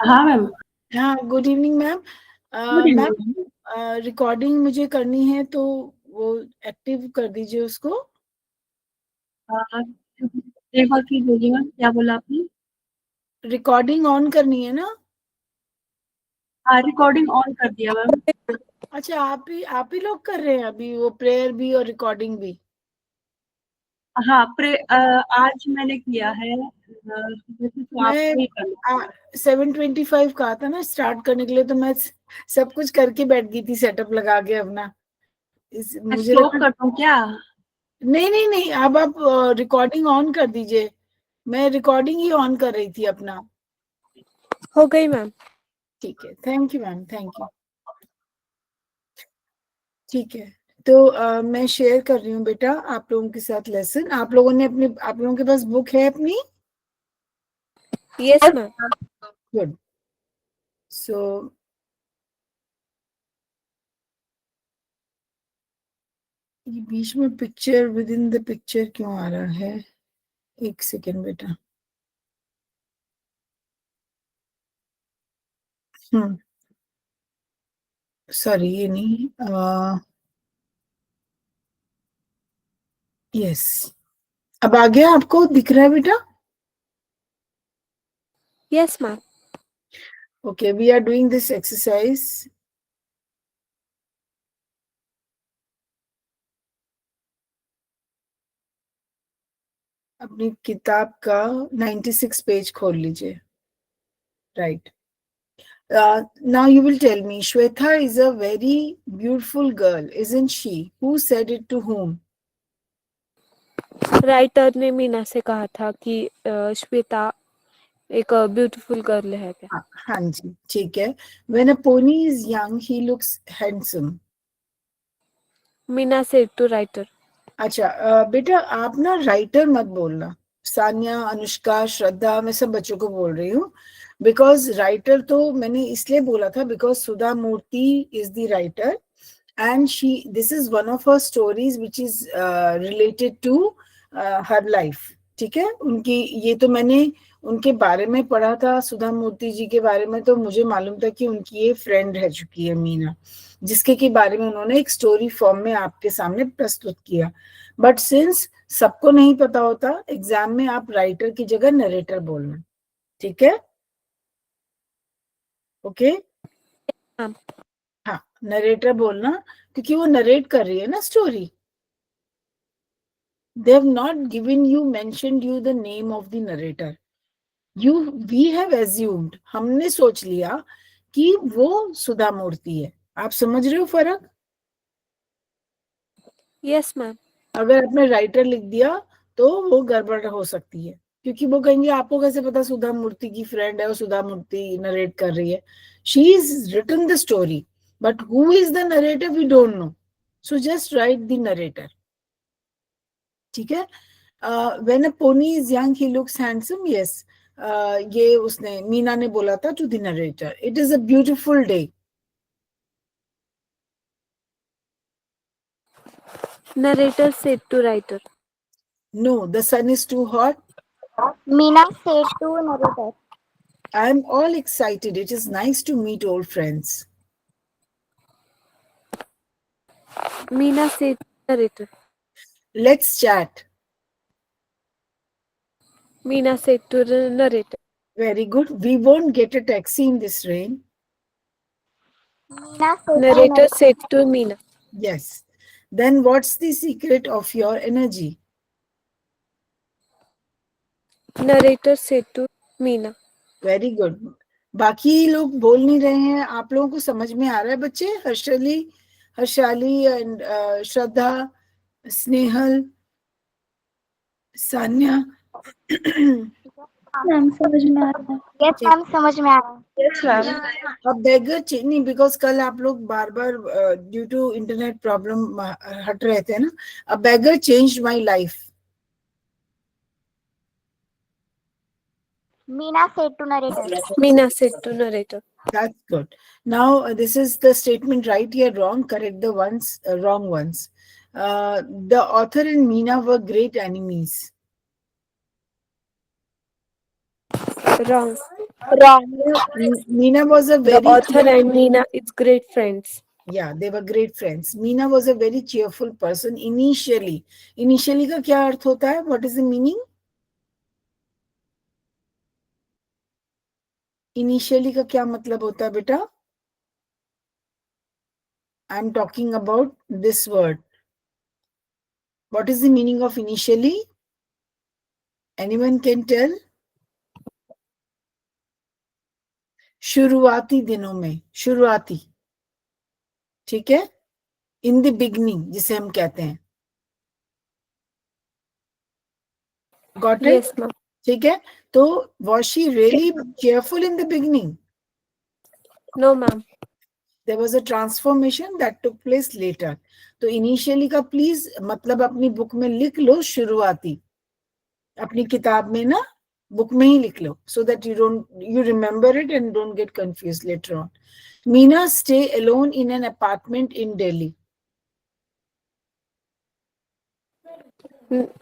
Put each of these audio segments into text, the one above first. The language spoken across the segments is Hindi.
हाँ मैम। हाँ, good evening ma'am. Good ma'am, evening. Recording मुझे करनी है तो वो एक्टिव कर दीजिए उसको। एक बार फिर बोलिएगा, क्या बोला आपने? रिकॉर्डिंग ऑन करनी है ना? हाँ, रिकॉर्डिंग ऑन कर दिया मैम। अच्छा, आप ही लोग कर रहे हैं अभी वो प्रेयर भी और रिकॉर्डिंग भी? हाँ, आज मैंने किया है, वैसे तो आपको ही करना। मैं 7:25 कहा था ना स्टार्ट करने के लिए, तो मैं सब कुछ करके बैठ गई थी सेटअप लगा के अपना। मैं मुझे स्टॉप लगा कर दूं क्या? नहीं नहीं नहीं, अब आप रिकॉर्डिंग ऑन कर दीजिए। मैं रिकॉर्डिंग ही ऑन कर रही थी अपना। हो गई मैम। ठीक है, thank you ma'am, thank you. ठीक है, तो मैं शेयर कर रही हूँ बेटा आप लोगों के साथ लेसन। आप लोगों के पास बुक है अपनी? Yes ma'am. गुड। सो ये बीच में picture with in the picture क्यों आ रहा है? एक सेकेंड बेटा। सॉरी, ये नहीं। यस, अब आ गया, आपको दिख रहा है बेटा? Yes ma'am. Okay, we are doing this exercise. अपनी किताब का 96 पेज खोल लीजिए। Right. Now you will tell me, Shweta is a very beautiful girl, isn't she? Who said it to whom? Writer ने मीना से कहा था कि श्वेता एक ब्यूटीफुल गर्ल है क्या? हाँ जी, ठीक है। When a pony is young, he looks handsome. Meena said to writer. अच्छा, बेटा आप ना राइटर मत बोलना। सानिया, अनुष्का, श्रद्धा, मैं सब बच्चों को बोल रही हूँ। बिकॉज राइटर तो मैंने इसलिए बोला था because Sudha Murthy is the writer, and this is one of her stories which is related to her life. ठीक है, उनकी ये तो मैंने उनके बारे में पढ़ा था, सुधा मूर्ति जी के बारे में, तो मुझे मालूम था कि उनकी ये फ्रेंड रह चुकी है मीना, जिसके के बारे में उन्होंने एक स्टोरी फॉर्म में आपके सामने प्रस्तुत किया। बट सिंस सबको नहीं पता होता, एग्जाम में आप राइटर की जगह नरेटर बोलना। ठीक है? ओके। मैम। हाँ, नरेटर बोलना, क्योंकि वो नरेट कर रही है ना story. They have not given you, mentioned you the name of the narrator. We have assumed, हमने सोच लिया कि वो सुधा मूर्ति है। आप समझ रहे हो फर्क? Yes ma'am. अगर आपने राइटर लिख दिया तो वो गड़बड़ हो सकती है, क्योंकि वो कहेंगे आपको कैसे पता सुधा मूर्ति की फ्रेंड है और सुधा मूर्ति नरेट कर रही है। She is written the story, but who is the narrator we don't know. So just write the narrator. ठीक है? When a pony is young he looks handsome. Yes, ये उसने मीना ने बोला था to the narrator. It is a beautiful day. Narrator said to writer. No, the sun is too hot. Meena said to narrator. I am all excited. It is nice to meet old friends. Meena said to narrator. Let's chat. Meena said to narrator. Very good. We won't get a taxi in this rain. Meena said to narrator said to Meena. Yes. Then what's the secret of your energy? Narrator said to Meena. Very good. बाकी लोग बोल नहीं रहे हैं, आप लोगों को समझ में आ रहा है बच्चे? हर्षाली एंड श्रद्धा, स्नेहल, सान्या। मैम समझ में आ रहा है। यस मैम समझ में आ रहा है। Yes ma'am. अब बेगर नहीं, बिकॉज कल आप लोग बार बार ड्यू टू इंटरनेट प्रॉब्लम हट रहे थे ना। अब beggar change my life. Meena said to narrator. Meena said to narrator. That's good. Now, this is the statement right or wrong. Correct the wrong ones. The author and Meena were great enemies. Wrong. Wrong. Meena was a The very author and Meena is great friends. yeah, they were great friends. Meena was a very cheerful person initially. Initially का क्या अर्थ होता है? What is the meaning? Initially का क्या मतलब होता है बेटा? I am talking about this word. What is the meaning of initially? Anyone can tell? शुरुआती दिनों में, शुरुआती, ठीक है? In the beginning, जिसे हम कहते हैं. Got it? Yes, ma'am. ठीक है? तो was she really cheerful in the beginning? No, ma'am. There was a transformation that took place later. तो initially का please मतलब अपनी बुक में लिख लो शुरुआती. अपनी किताब में ना बुक में ही लिख लो so that you remember it and don't get confused later on. Meena stay alone in an apartment in Delhi.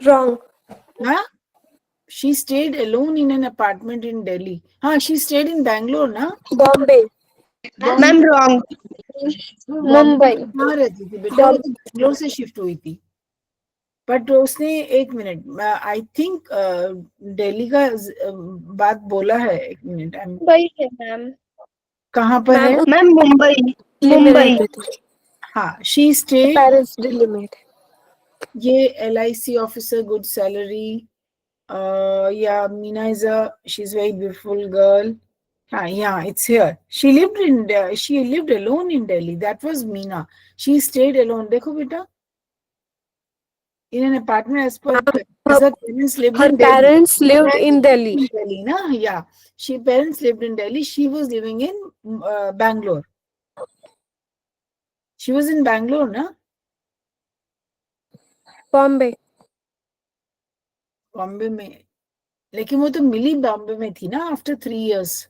Wrong. Huh? She stayed alone in an apartment in Delhi. हाँ, she stayed in Bangalore ना? Bombay. Ma'am wrong Mumbai. कहाँ रहती थी बेटा? वो तो बैंगलोर से शिफ्ट हुई थी. बट उसने एक मिनट आई थिंक दिल्ली का बात बोला है. एक मिनट मुंबई है मैम. कहाँ पर है? मैम मुंबई दिल्ली में मुंबई रहते थे. हाँ, शी स्टेड. पेरेंट्स दिल्ली में थे. ये LIC ऑफिसर, गुड सैलरी. या Meena is she is very beautiful girl. हाँ, yeah, it's here. She lived alone in Delhi. That was Meena. She stayed alone. देखो बेटा, in an apartment as per her parents lived Her in Delhi. parents lived in Delhi. In Delhi, na? Yeah. She parents lived in Delhi. She was living in Bangalore. She was in Bangalore, na? Bombay. Bombay में. लेकिन वो तो मिली बॉम्बे में थी ना after 3 years.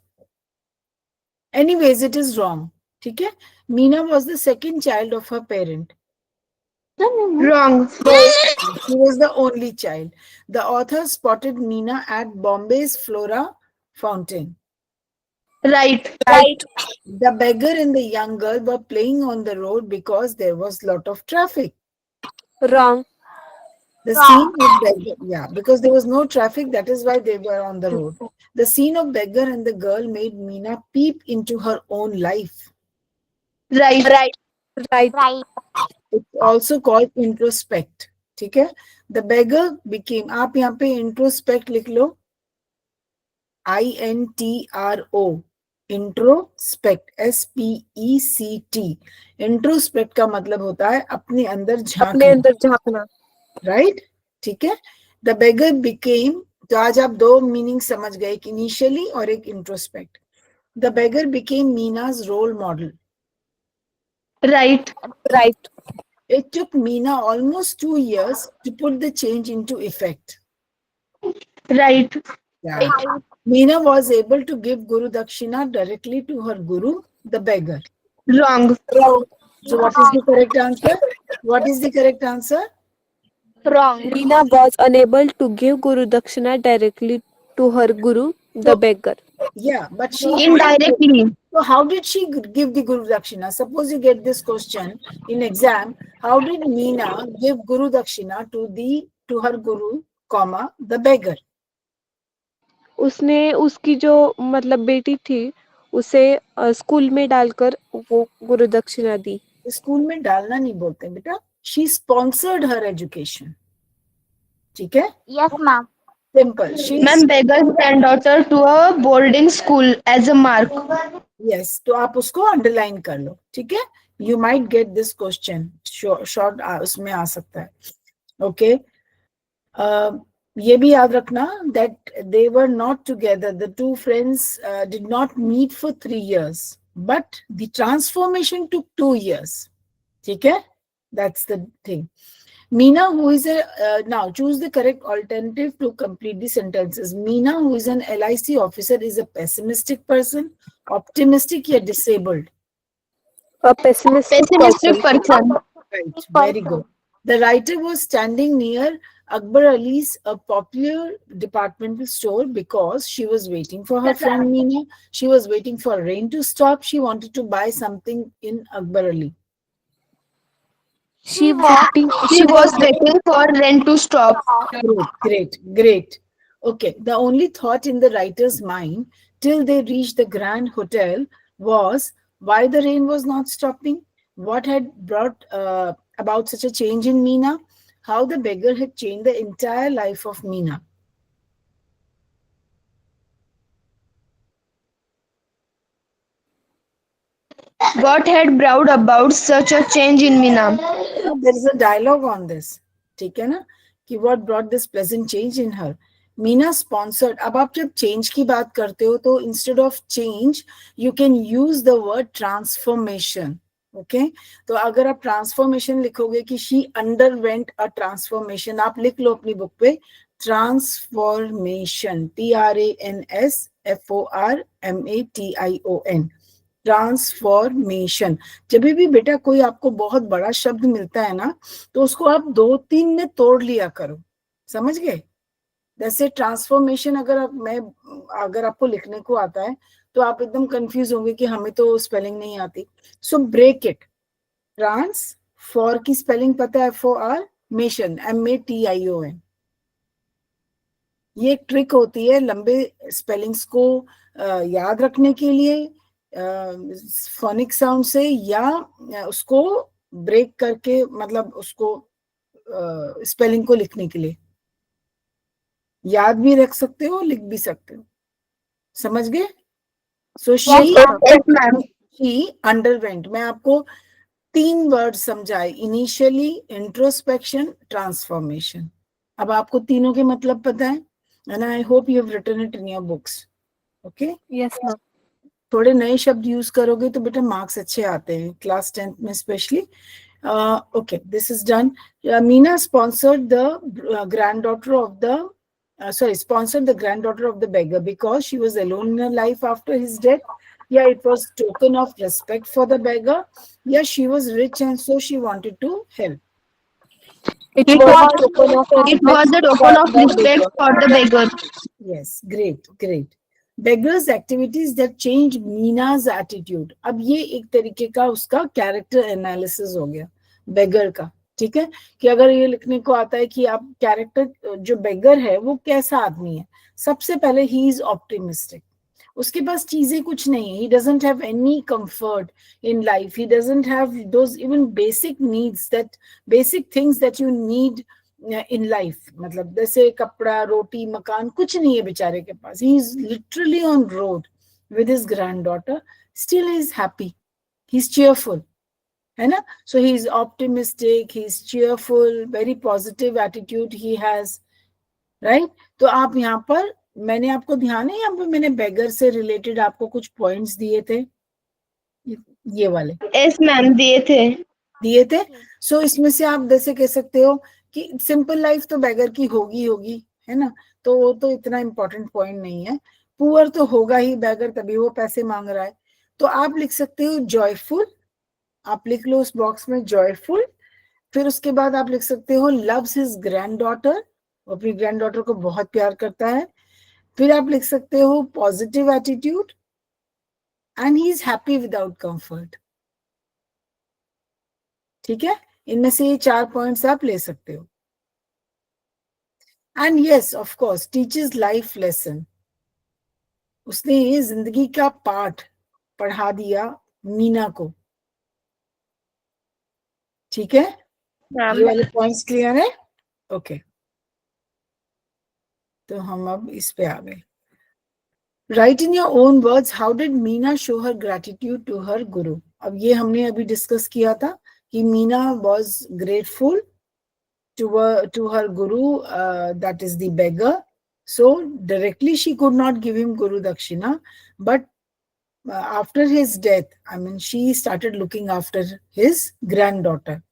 Anyways, it is wrong. ठीक है? Meena was the second child of her parent. Wrong She was the only child. The author spotted Meena at Bombay's Flora Fountain. Right The beggar and the young girl were playing on the road because there was lot of traffic. Wrong. The scene of beggar, yeah, because there was no traffic, that is why they were on the road. The scene of beggar and the girl made Meena peep into her own life. Right Right. Right. It's also called introspect. ठीक है? The beggar became, आप यहाँ पे introspect लिख लो. INTRO. Introspect. SPECT. Introspect का मतलब होता है अपने अंदर अपने झांकना. अंदर झांकना. राइट? ठीक है? The beggar became, तो आज आप दो मीनिंग समझ गए, एक इनिशियली और एक introspect. The beggar became Meena's role model. Right Right. It took Meena almost 2 years to put the change into effect. Right Yeah. Meena was able to give Guru Dakshina directly to her Guru, the beggar. Wrong Wrong. So what is the correct answer? What is the correct answer? Wrong. Meena was unable to give Guru Dakshina directly to her Guru, the beggar. Yeah, but she indirectly So how did she give the Guru Dakshina? Suppose you get this question in exam. How did Meena give Guru Dakshina to her Guru, comma, the beggar? उसने उसकी जो मतलब बेटी थी उसे स्कूल में डालकर वो गुरु दक्षिणा दी. स्कूल में डालना नहीं बोलते बेटा. She sponsored her education. ठीक है? Yes, ma'am. Simple. She ma'am beggar granddaughter to a boarding school as a mark. yes. तो आप उसको अंडरलाइन कर लो. ठीक है? You might get this question. Short उसमें आ सकता है. Okay. ये भी याद रखना that they were not together. The two friends did not meet for 3 years, but the transformation took 2 years. ठीक है? That's the thing. Meena, who is now choose the correct alternative to complete the sentences. Meena, who is an LIC officer, is a pessimistic person, optimistic yet disabled. A pessimistic pessimistic person. Person. Right, very good. The writer was standing near Akbar Ali's a popular departmental store because she was waiting for her friend Meena. She was waiting for rain to stop. She wanted to buy something in Akbar Ali. She waiting. She was waiting for rain to stop. Great. Okay, the only thought in the writer's mind till they reached the Grand Hotel was why the rain was not stopping, what had brought about such a change in Meena, how the beggar had changed the entire life of Meena. What had brought about such a change in Meena? There is a dialogue on this. ठीक है ना कि what brought this pleasant change in her. Meena sponsored. अब आप जब चेंज की बात करते हो तो instead of change you can use the word transformation. Okay, तो अगर आप ट्रांसफॉर्मेशन लिखोगे कि शी अंडरवेंट अ ट्रांसफॉर्मेशन, आप लिख लो अपनी बुक पे ट्रांसफॉर्मेशन, TRANSFORMATION, ट्रांसफॉर्मेशन. जब भी बेटा कोई आपको बहुत बड़ा शब्द मिलता है ना तो उसको आप 2-3 में तोड़ लिया करो, समझ गए. जैसे ट्रांसफॉर्मेशन अगर आपको लिखने को आता है तो आप एकदम कंफ्यूज होंगे कि हमें तो स्पेलिंग नहीं आती. So break it. Trans for की स्पेलिंग पता है, FOR मेशन, MATION. ये एक ट्रिक होती है लंबे स्पेलिंग्स को याद रखने के लिए फोनिक साउंड से, या उसको ब्रेक करके मतलब उसको स्पेलिंग को लिखने के लिए. याद भी रख सकते हो, लिख भी सकते हो, समझ गए. So she underwent. मैं आपको 3 वर्ड समझाए, इनिशियली, इंट्रोस्पेक्शन, ट्रांसफॉर्मेशन. अब आपको तीनों के मतलब पता है, and I hope you have written it in your books. Okay, yes ma'am. थोड़े नए शब्द यूज करोगे तो बेटा मार्क्स अच्छे आते हैं, क्लास 10th में specially. Okay, this is done. Meena sponsored the granddaughter of the beggar because she was alone in her life after his death. Yeah, it was token of respect for the beggar. Yeah, she was rich and so she wanted to help. It was a token of It was a token of respect for the beggar. Yes, great. Beggar's activities that changed Meena's attitude. अब ये एक तरीके का उसका कैरेक्टर एनालिसिस हो गया बेगर का. ठीक है, कि अगर ये लिखने को आता है कि आप कैरेक्टर जो बेगर है वो कैसा आदमी है. सबसे पहले ही इज ऑप्टिमिस्टिक. उसके पास चीजें कुछ नहीं है. He doesn't have any comfort in life. He doesn't have those even basic needs, that basic things that you need in life. मतलब जैसे कपड़ा, रोटी, मकान, कुछ नहीं है बेचारे के पास. He is literally on road with his granddaughter. Still he is happy, he is cheerful, है ना. So he is optimistic, he is cheerful, very positive attitude he has, right. तो आप यहाँ पर, मैंने आपको ध्यान है यहाँ पे मैंने बेगर से रिलेटेड आपको कुछ पॉइंट्स दिए थे, ये वाले. Yes मैम, दिए थे. सो इसमें से आप जैसे कह सकते हो कि सिंपल लाइफ तो बेगर की होगी, है ना. तो वो तो इतना इंपॉर्टेंट पॉइंट नहीं है. पुअर तो होगा ही बेगर, तभी वो पैसे मांग रहा है. तो आप लिख सकते हो जॉयफुल. आप लिख लो उस बॉक्स में जॉयफुल. फिर उसके बाद आप लिख सकते हो लव्स हिज ग्रैंडडॉटर. वो अपनी ग्रैंडडॉटर को बहुत प्यार करता है. फिर आप लिख सकते हो positive attitude and he is happy without comfort. ठीक है, इनमें से ये 4 पॉइंट्स आप ले सकते हो. And yes, of course, teachers life lesson. उसने ये जिंदगी का पाठ पढ़ा दिया मीना को. ठीक है, ये वाले पॉइंट्स क्लियर है. ओके, तो हम अब इस पे आ गए. Write in your own words, how did Meena show her gratitude to her guru. अब ये हमने अभी डिस्कस किया था कि Meena was grateful to her guru, that is the beggar. So directly she could not give him guru dakshina, but after his death, I mean, she started looking after his granddaughter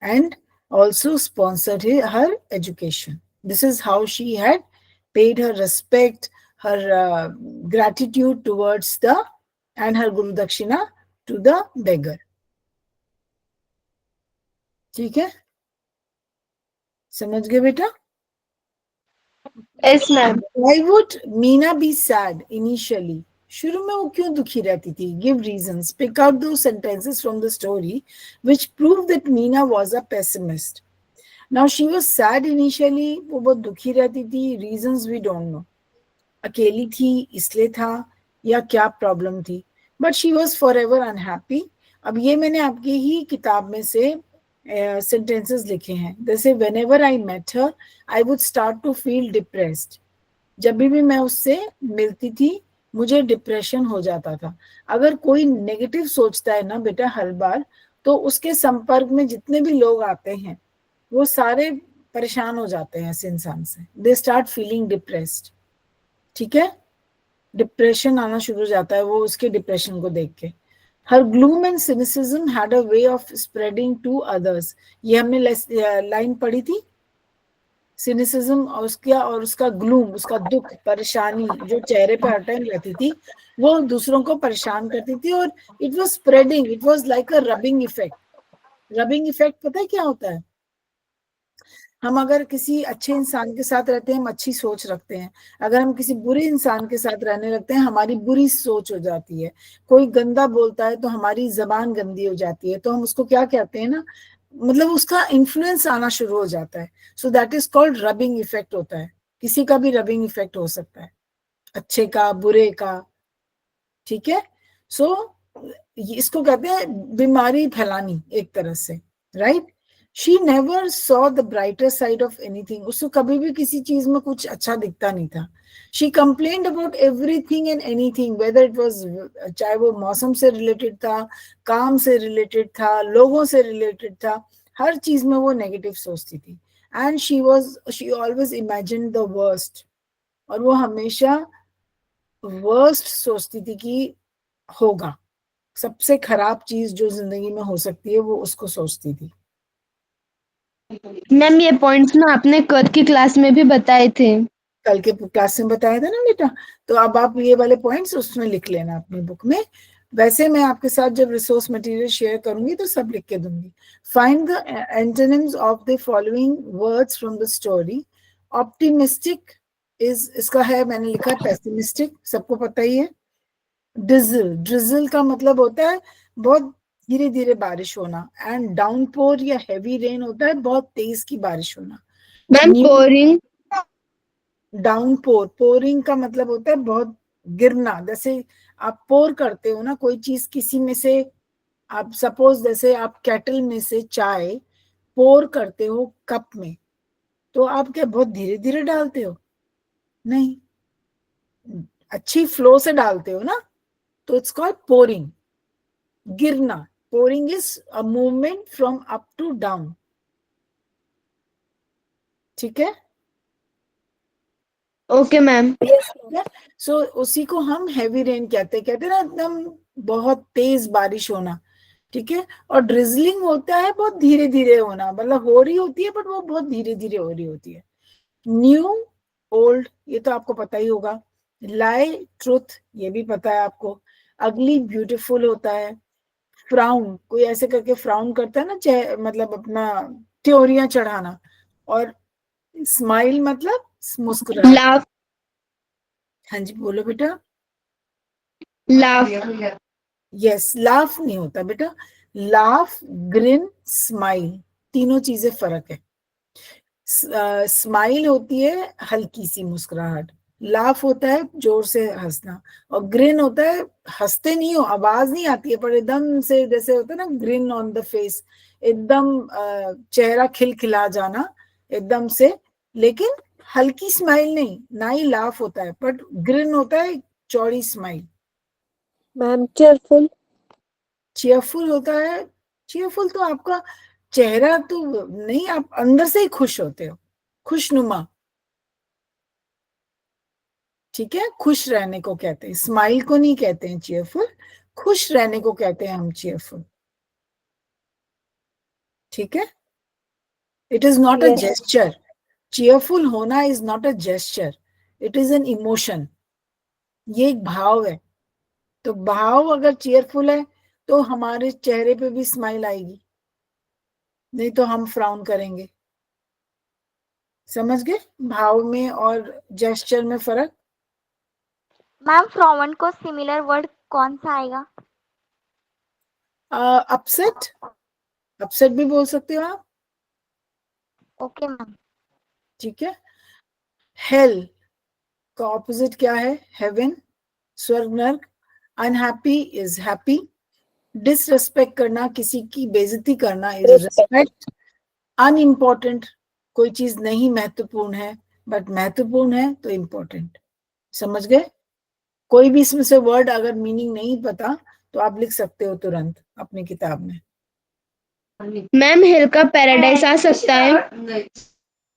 and also sponsored her education. This is how she had paid her respect, her gratitude towards and her guru dakshina to the beggar. ठीक है. समझ गए बेटा? Yes, ma'am. Why would Meena be sad initially? शुरू में वो क्यों दुखी रहती थी? Give reasons. Pick out those sentences from the story which prove that Meena was a pessimist. Now she was sad initially. वो बहुत दुखी रहती थी. Reasons we don't know. अकेली थी इसलिए था या क्या प्रॉब्लम थी? But she was forever unhappy. अब ये मैंने आपकी ही किताब में से sentences लिखे हैं. जैसे whenever I met her, I would start to feel depressed. जब भी मैं उससे मिलती थी मुझे डिप्रेशन हो जाता था. अगर कोई नेगेटिव सोचता है ना बेटा हर बार, तो उसके संपर्क में जितने भी लोग आते हैं वो सारे परेशान हो जाते हैं इस इंसान से. They start feeling depressed. ठीक है, डिप्रेशन आना शुरू हो जाता है वो उसके डिप्रेशन को देख के. Her gloom and cynicism had a way of spreading to others. ये हमने लाइन पढ़ी थी. सिनिसिज्म और उसका ग्लूम, उसका दुख, परेशानी जो चेहरे पे हर टाइम रहती थी वो दूसरों को परेशान करती थी. और it was spreading. It was like a rubbing effect. Rubbing effect पता है क्या होता है? हम अगर किसी अच्छे इंसान के साथ रहते हैं हम अच्छी सोच रखते हैं. अगर हम किसी बुरे इंसान के साथ रहने लगते हैं हमारी बुरी सोच हो जाती है. कोई गंदा बोलता है तो हमारी जबान गंदी हो जाती है. तो हम उसको क्या कहते हैं ना, मतलब उसका इन्फ्लुएंस आना शुरू हो जाता है. So that is called rubbing effect होता है. किसी का भी रबिंग इफेक्ट हो सकता है, अच्छे का बुरे का. ठीक है, सो इसको कहते हैं बीमारी फैलानी एक तरह से. Right. She never saw the brighter side of anything. उसको कभी भी किसी चीज में कुछ अच्छा दिखता नहीं था. She complained about everything and anything, whether it was, चाहे वो मौसम से रिलेटेड था, काम से रिलेटेड था, लोगों से रिलेटेड था, हर चीज में वो नेगेटिव सोचती थी. And she always imagined the worst. और वो हमेशा वर्स्ट सोचती थी कि होगा, सबसे खराब चीज जो जिंदगी में हो सकती है वो उसको सोचती थी. मैम ये पॉइंट्स ना आपने कल की क्लास में भी बताए थे. कल के क्लास में बताया था ना बेटा. तो अब आप ये वाले पॉइंट्स उसमें लिख लेना अपनी बुक में. वैसे मैं आपके साथ जब रिसोर्स मटेरियल शेयर करूंगी तो सब लिख के दूंगी. Find the antonyms of the following words from the story. Optimistic is, इसका है मैंने लिखा पेसिमिस्टिक, सबको पता ही है. ड्रिजल, ड्रिजल का मतलब होता है बहुत धीरे धीरे बारिश होना. एंड डाउनपोर या हेवी रेन होता है बहुत तेज की बारिश होना. Ma'am pouring. डाउनपोर, पोरिंग का मतलब होता है बहुत गिरना. जैसे आप पोर करते हो ना कोई चीज किसी में से, आप सपोज जैसे आप केटल में से चाय पोर करते हो कप में, तो आप क्या बहुत धीरे धीरे डालते हो? नहीं, अच्छी फ्लो से डालते हो ना, तो इट्स कॉल्ड पोरिंग. गिरना. Pouring is a movement from up to down. ठीक है. Okay ma'am. सो उसी को हम हैवी रेन कहते हैं ना, एकदम बहुत तेज बारिश होना. ठीक है. और ड्रिजलिंग होता है बहुत धीरे धीरे होना, मतलब हो रही होती है बट वो बहुत धीरे धीरे हो रही होती है. न्यू, ओल्ड, ये तो आपको पता ही होगा. लाई, ट्रुथ, ये भी पता है आपको. अगली, ब्यूटीफुल होता है. फ्राउन, कोई ऐसे करके फ्राउन करता है ना, मतलब अपना त्योरियां चढ़ाना. और स्माइल मतलब मुस्कुराना. लाफ. हाँ जी बोलो बेटा. लाफ. यस, लाफ नहीं होता बेटा. लाफ, ग्रिन, स्माइल, तीनों चीजें फर्क है. स्माइल होती है हल्की सी मुस्कुराहट. लाफ होता है जोर से हंसना. और ग्रिन होता है हंसते नहीं हो, आवाज नहीं आती है पर एकदम से, जैसे होता है ना ग्रिन ऑन द फेस, एकदम चेहरा खिलखिला जाना एकदम से. लेकिन हल्की स्माइल नहीं, ना ही लाफ होता है, बट ग्रिन होता है चौड़ी स्माइल. Ma'am cheerful. चीयरफुल होता है. चीयरफुल तो आपका चेहरा तो नहीं, आप अंदर से ही खुश होते हो, खुशनुमा. ठीक है, खुश रहने को कहते हैं, स्माइल को नहीं कहते हैं चीयरफुल. खुश रहने को कहते हैं हम चीयरफुल. ठीक है. It is not a Yes. Gesture. Cheerful होना is not a gesture, it is an emotion. ये एक भाव है. तो भाव अगर चीयरफुल है तो हमारे चेहरे पे भी स्माइल आएगी, नहीं तो हम फ्राउन करेंगे. समझ गए भाव में और जेस्चर में फर्क? मैम फ्रॉम को सिमिलर वर्ड कौन सा आएगा? अपसेट, अपसेट भी बोल सकते हो आप। Okay ma'am. ठीक है। हेल का ऑपोजिट क्या है? हेवन, स्वर्ग नर्क। Unhappy is happy. डिसरेस्पेक्ट करना, किसी की बेइज्जती करना इज रिस्पेक्ट। अनइम्पोर्टेंट, कोई चीज नहीं महत्वपूर्ण है बट महत्वपूर्ण है तो इम्पोर्टेंट। समझ गए? कोई भी इसमें से वर्ड अगर मीनिंग नहीं पता तो आप लिख सकते हो तुरंत अपनी किताब में। मैम हेल का पैराडाइज आ सकता है?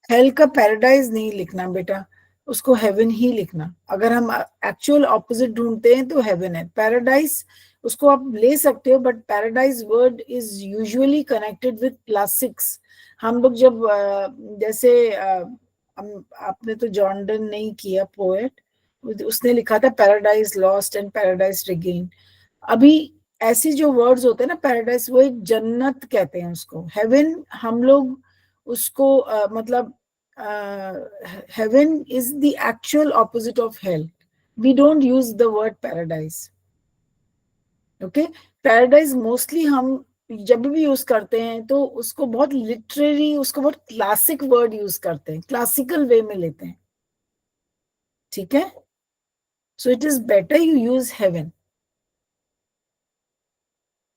हेल का पैराडाइज नहीं लिखना बेटा, उसको हेवन ही लिखना। अगर हम एक्चुअल ऑपोजिट ढूंढते हैं तो हेवन है। पैराडाइज उसको आप ले सकते हो but paradise word is usually connected with classics. हम लोग जब जैसे आपने तो जॉर्डन नहीं किया पोएट, उसने लिखा था paradise lost and paradise regain. अभी ऐसे जो वर्ड्स होते हैं ना, पैराडाइज वो एक जन्नत कहते हैं उसको। हेवन हम लोग उसको मतलब heaven is the actual opposite of hell. We don't use the word paradise. Okay? Paradise mostly हम जब भी यूज करते हैं तो उसको बहुत लिटरेरी, उसको बहुत क्लासिक वर्ड यूज करते हैं, क्लासिकल वे में लेते हैं। ठीक है? So it is better you use heaven.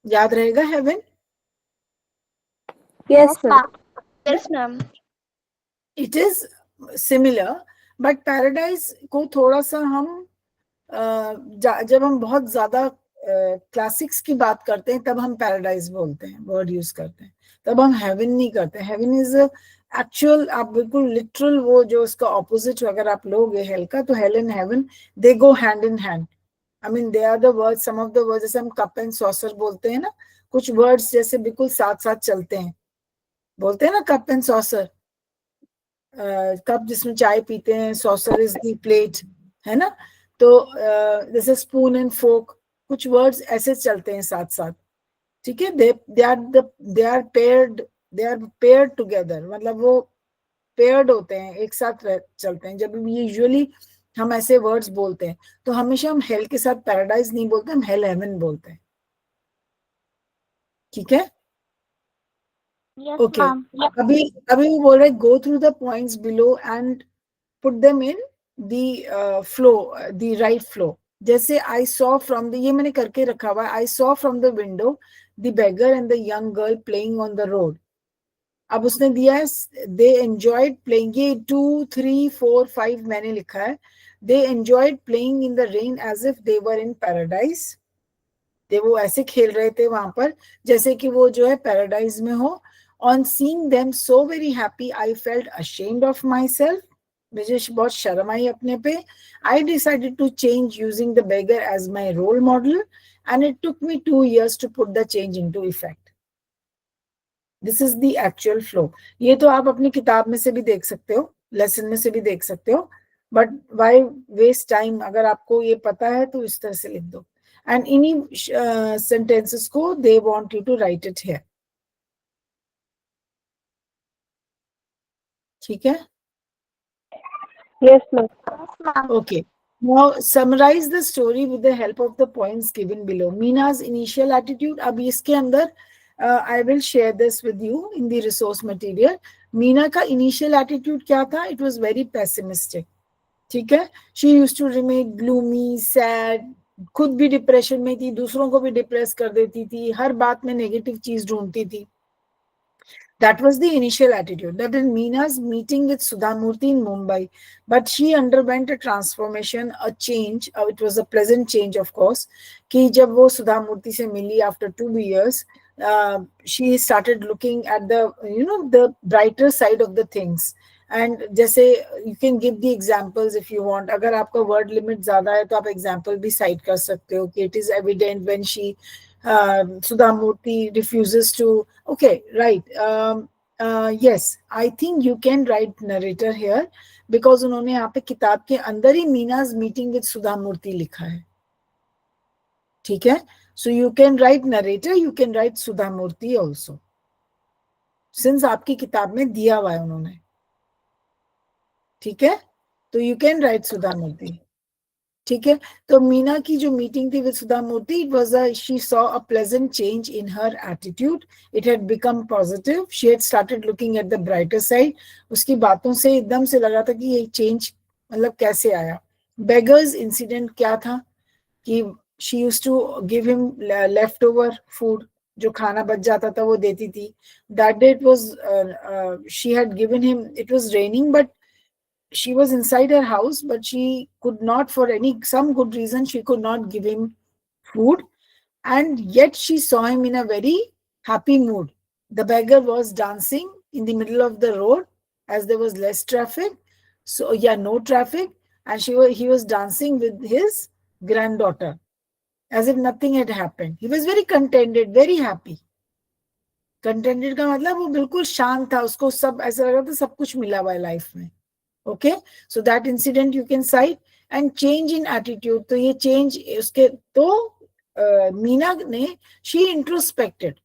याद रहेगा heaven? Yes, ma'am. Yes, ma'am. It is similar, but paradise को थोड़ा सा हम जब हम बहुत ज्यादा क्लासिक्स की बात करते हैं तब हम पैराडाइज बोलते हैं, वर्ड यूज करते हैं, तब हम हेवन नहीं करते। हेवन इज एक्चुअल, आप बिल्कुल लिटरल वो जो उसका ऑपोजिट अगर आप लोगे हेल का, तो hell and heaven they go hand in hand. I mean they are the words, some of the words, जैसे हम कप एंड सॉसर बोलते हैं ना, कुछ वर्ड्स जैसे बिल्कुल साथ साथ चलते हैं, बोलते हैं ना कप एंड सॉसर। कप जिसमें चाय पीते हैं, सॉसर इज द प्लेट, है ना। तो जैसे स्पून एंड फोक, कुछ वर्ड्स ऐसे चलते हैं साथ साथ। ठीक है? दे आर पेयर्ड टुगेदर, मतलब वो पेयर्ड होते हैं, एक साथ चलते हैं। जब यूजुअली हम ऐसे वर्ड्स बोलते हैं तो हमेशा हम हेल के साथ पैराडाइज नहीं बोलते, हम हेल हेवन बोलते हैं। ठीक है? Yes okay. मैम। अभी वो बोल रहे go through the points below and put them in the flow, the right flow. जैसे आई सॉ फ्रॉम द, ये मैंने करके रखा हुआ है, I saw from the window the beggar and the young girl playing on the road. अब उसने दिया है दे एंजॉयड प्लेइंग, ये 2, 3, 4, 5 मैंने लिखा है। They enjoyed playing in the rain as if they were in paradise. वो ऐसे खेल रहे थे वहां पर जैसे कि वो जो है पैराडाइज में हो। On seeing them so very happy I felt ashamed of myself, मुझे बहुत शर्म आई अपने पे। I decided to change using the beggar as my role model and it took me 2 years to put the change into effect. This is the actual flow. ये तो आप अपनी किताब में से भी देख सकते हो, लेसन में से भी देख सकते हो, बट व्हाई वेस्ट टाइम? अगर आपको ये पता है तो इस तरह से लिख दो। एंड इन्हीं सेंटेंसेस को they want you to write it here. ठीक है? Yes, ma'am. Yes ma'am. Okay. Now summarize the story with the help of the points given below. Meena's initial attitude. अब इसके अंदर I will share this with you in the resource material. Meena का initial attitude क्या था? It was very pessimistic. ठीक है? She used to remain gloomy, sad. खुद भी डिप्रेशन में थी, दूसरों को भी डिप्रेस कर देती थी, हर बात में नेगेटिव चीज ढूंढती थी। That was the initial attitude. That is Meena's meeting with Sudhamurthy in Mumbai. But she underwent a transformation, a change. It was a pleasant change, of course. कि जब वो Sudhamurthy से मिली after 2 years, she started looking at the, the brighter side of the things. And जैसे you can give the examples if you want. अगर आपका word limit ज़्यादा है तो आप example भी cite कर सकते हो कि it is evident when she Sudhamurthy refuses to. Okay, right. Yes, I think you can write narrator here because उन्होंने यहाँ पे किताब के अंदर ही मीना's meeting with Sudhamurthy लिखा है. ठीक है? So you can write narrator, you can write Sudhamurthy also. Since आपकी किताब में दिया हुआ है उन्होंने. ठीक है, तो you can write Sudha Murthy. ठीक है, तो मीना की जो मीटिंग थी with Sudha Murthy, it was she saw a pleasant change in her attitude. It had become positive. She had started looking at the brighter side. उसकी बातों से एकदम से लगा था कि ये चेंज मतलब कैसे आया. बेगर्स इंसिडेंट क्या था कि she used to give him left over food, जो खाना बच जाता था वो देती थी. That day it was she had given him, it was raining but she was inside her house, but she could not, for some good reason, she could not give him food, and yet she saw him in a very happy mood. The beggar was dancing in the middle of the road as there was less traffic, so no traffic, and he was dancing with his granddaughter as if nothing had happened. He was very contented, very happy. Contented का मतलब वो बिल्कुल शांत था, उसको सब ऐसा लग रहा था सब कुछ मिला हुआ है लाइफ में. Okay, so that incident you can cite. And change in attitude, तो ये change उसके तो मीना ने she introspected,